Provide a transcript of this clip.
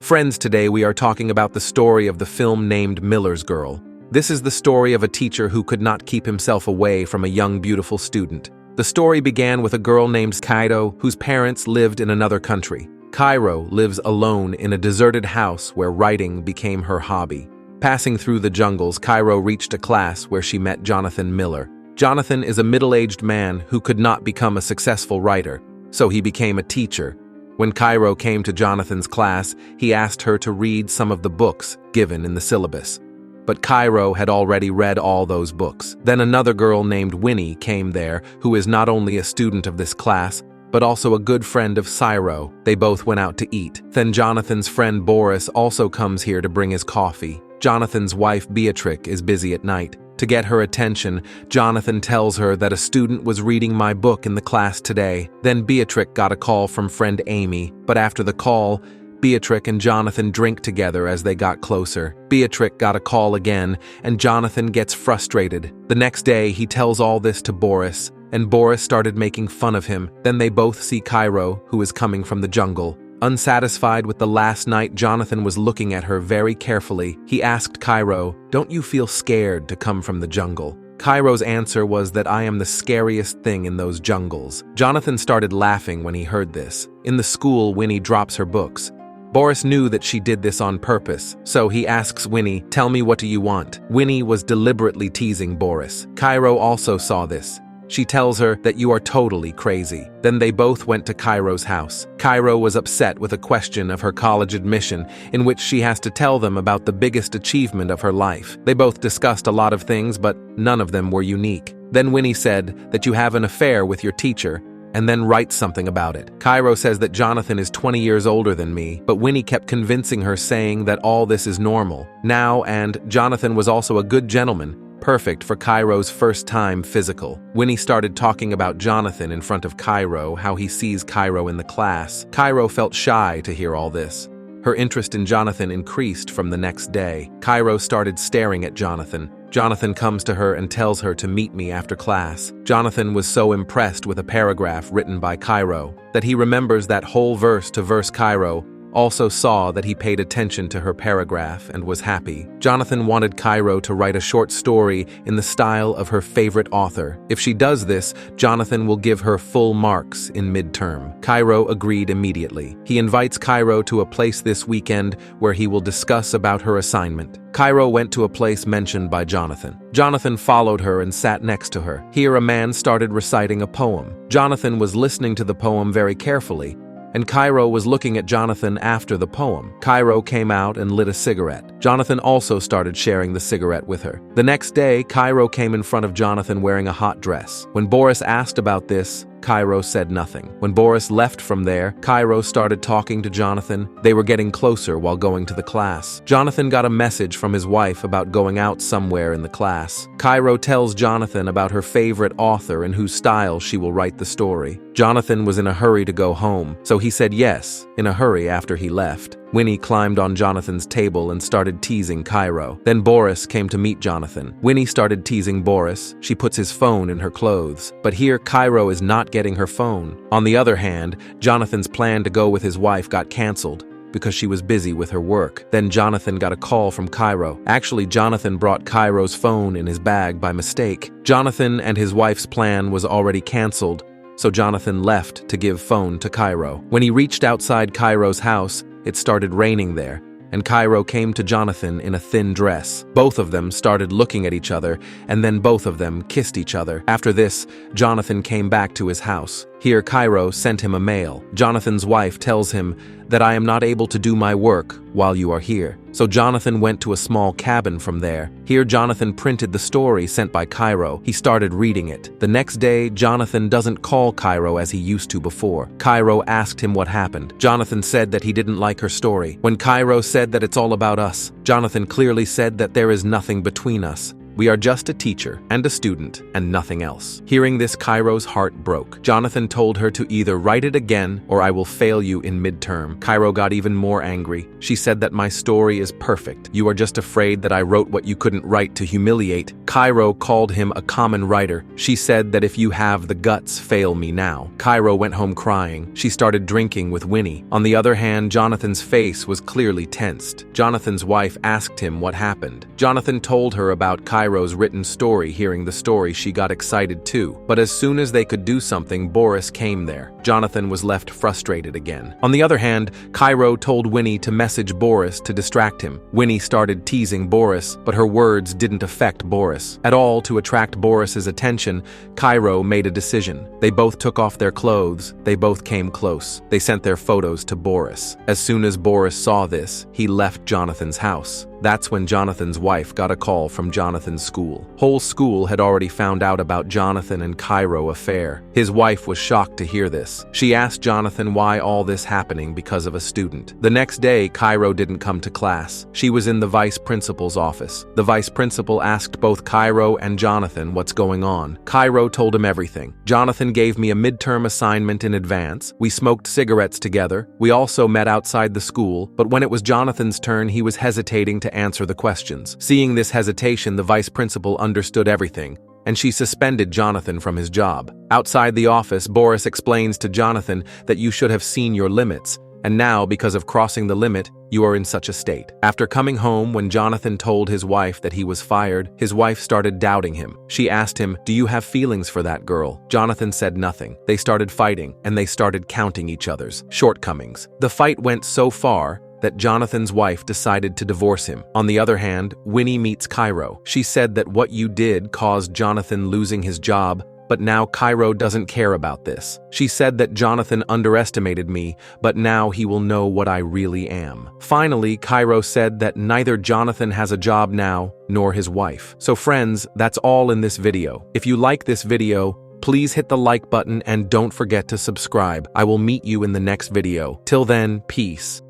Friends, today we are talking about the story of the film named Miller's Girl. This is the story of a teacher who could not keep himself away from a young, beautiful student. The story began with a girl named Cairo whose parents lived in another country. Cairo lives alone in a deserted house where writing became her hobby. Passing through the jungles, Cairo reached a class where she met Jonathan Miller. Jonathan is a middle-aged man who could not become a successful writer, so he became a teacher. When Cairo came to Jonathan's class, he asked her to read some of the books given in the syllabus. But Cairo had already read all those books. Then another girl named Winnie came there, who is not only a student of this class, but also a good friend of Cairo. They both went out to eat. Then Jonathan's friend Boris also comes here to bring his coffee. Jonathan's wife Beatrix is busy at night. To get her attention, Jonathan tells her that a student was reading my book in the class today. Then Beatrix got a call from friend Amy, but after the call, Beatrix and Jonathan drink together as they got closer. Beatrix got a call again, and Jonathan gets frustrated. The next day, he tells all this to Boris, and Boris started making fun of him. Then they both see Cairo, who is coming from the jungle. Unsatisfied with the last night, Jonathan was looking at her very carefully. He asked Cairo, "Don't you feel scared to come from the jungle?" Cairo's answer was that I am the scariest thing in those jungles. Jonathan started laughing when he heard this. In the school, Winnie drops her books. Boris knew that she did this on purpose, so he asks Winnie, "Tell me, what do you want?" Winnie was deliberately teasing Boris. Cairo also saw this. She tells her that you are totally crazy. Then they both went to Cairo's house. Cairo was upset with a question of her college admission, in which she has to tell them about the biggest achievement of her life. They both discussed a lot of things, but none of them were unique. Then Winnie said that you have an affair with your teacher, and then write something about it. Cairo says that Jonathan is 20 years older than me, but Winnie kept convincing her, saying that all this is normal. Now, and Jonathan was also a good gentleman, perfect for Cairo's first-time physical. Winnie started talking about Jonathan in front of Cairo, how he sees Cairo in the class. Cairo felt shy to hear all this. Her interest in Jonathan increased from the next day. Cairo started staring at Jonathan. Jonathan comes to her and tells her to meet me after class. Jonathan was so impressed with a paragraph written by Cairo that he remembers that whole verse-to-verse. Cairo also saw that he paid attention to her paragraph and was happy. Jonathan wanted Cairo to write a short story in the style of her favorite author. If she does this, Jonathan will give her full marks in midterm. Cairo agreed immediately. He invites Cairo to a place this weekend where he will discuss about her assignment. Cairo went to a place mentioned by Jonathan. Jonathan followed her and sat next to her. Here a man started reciting a poem. Jonathan was listening to the poem very carefully, and Cairo was looking at Jonathan after the poem. Cairo came out and lit a cigarette. Jonathan also started sharing the cigarette with her. The next day, Cairo came in front of Jonathan wearing a hot dress. When Boris asked about this, Cairo said nothing. When Boris left from there, Cairo started talking to Jonathan. They were getting closer while going to the class. Jonathan got a message from his wife about going out somewhere in the class. Cairo tells Jonathan about her favorite author and whose style she will write the story. Jonathan was in a hurry to go home, so he said yes, in a hurry after he left. Winnie climbed on Jonathan's table and started teasing Cairo. Then Boris came to meet Jonathan. Winnie started teasing Boris. She puts his phone in her clothes. But here, Cairo is not getting her phone. On the other hand, Jonathan's plan to go with his wife got canceled because she was busy with her work. Then Jonathan got a call from Cairo. Actually, Jonathan brought Cairo's phone in his bag by mistake. Jonathan and his wife's plan was already canceled, so Jonathan left to give phone to Cairo. When he reached outside Cairo's house, it started raining there, and Cairo came to Jonathan in a thin dress. Both of them started looking at each other, and then both of them kissed each other. After this, Jonathan came back to his house. Here, Cairo sent him a mail. Jonathan's wife tells him that I am not able to do my work while you are here. So Jonathan went to a small cabin from there. Here, Jonathan printed the story sent by Cairo. He started reading it. The next day, Jonathan doesn't call Cairo as he used to before. Cairo asked him what happened. Jonathan said that he didn't like her story. When Cairo said that it's all about us, Jonathan clearly said that there is nothing between us. We are just a teacher and a student and nothing else." Hearing this, Cairo's heart broke. Jonathan told her to either write it again or I will fail you in midterm. Cairo got even more angry. She said that my story is perfect. You are just afraid that I wrote what you couldn't write to humiliate. Cairo called him a common writer. She said that if you have the guts, fail me now. Cairo went home crying. She started drinking with Winnie. On the other hand, Jonathan's face was clearly tensed. Jonathan's wife asked him what happened. Jonathan told her about Cairo's written story. Hearing the story, she got excited too. But as soon as they could do something, Boris came there. Jonathan was left frustrated again. On the other hand, Cairo told Winnie to message Boris to distract him. Winnie started teasing Boris, but her words didn't affect Boris at all. To attract Boris's attention, Cairo made a decision. They both took off their clothes. They both came close. They sent their photos to Boris. As soon as Boris saw this, he left Jonathan's house. That's when Jonathan's wife got a call from Jonathan's school. Whole school had already found out about Jonathan and Cairo affair. His wife was shocked to hear this. She asked Jonathan why all this happening because of a student. The next day, Cairo didn't come to class. She was in the vice principal's office. The vice principal asked both Cairo and Jonathan what's going on. Cairo told him everything. Jonathan gave me a midterm assignment in advance. We smoked cigarettes together. We also met outside the school, but when it was Jonathan's turn, he was hesitating to answer the questions. Seeing this hesitation, the vice principal understood everything, and she suspended Jonathan from his job. Outside the office, Boris explains to Jonathan that you should have seen your limits, and now, because of crossing the limit, you are in such a state. After coming home, when Jonathan told his wife that he was fired, his wife started doubting him. She asked him, "Do you have feelings for that girl?" Jonathan said nothing. They started fighting, and they started counting each other's shortcomings. The fight went so far that Jonathan's wife decided to divorce him. On the other hand, Winnie meets Cairo. She said that what you did caused Jonathan losing his job, but now Cairo doesn't care about this. She said that Jonathan underestimated me, but now he will know what I really am. Finally, Cairo said that neither Jonathan has a job now, nor his wife. So friends, that's all in this video. If you like this video, please hit the like button and don't forget to subscribe. I will meet you in the next video. Till then, peace.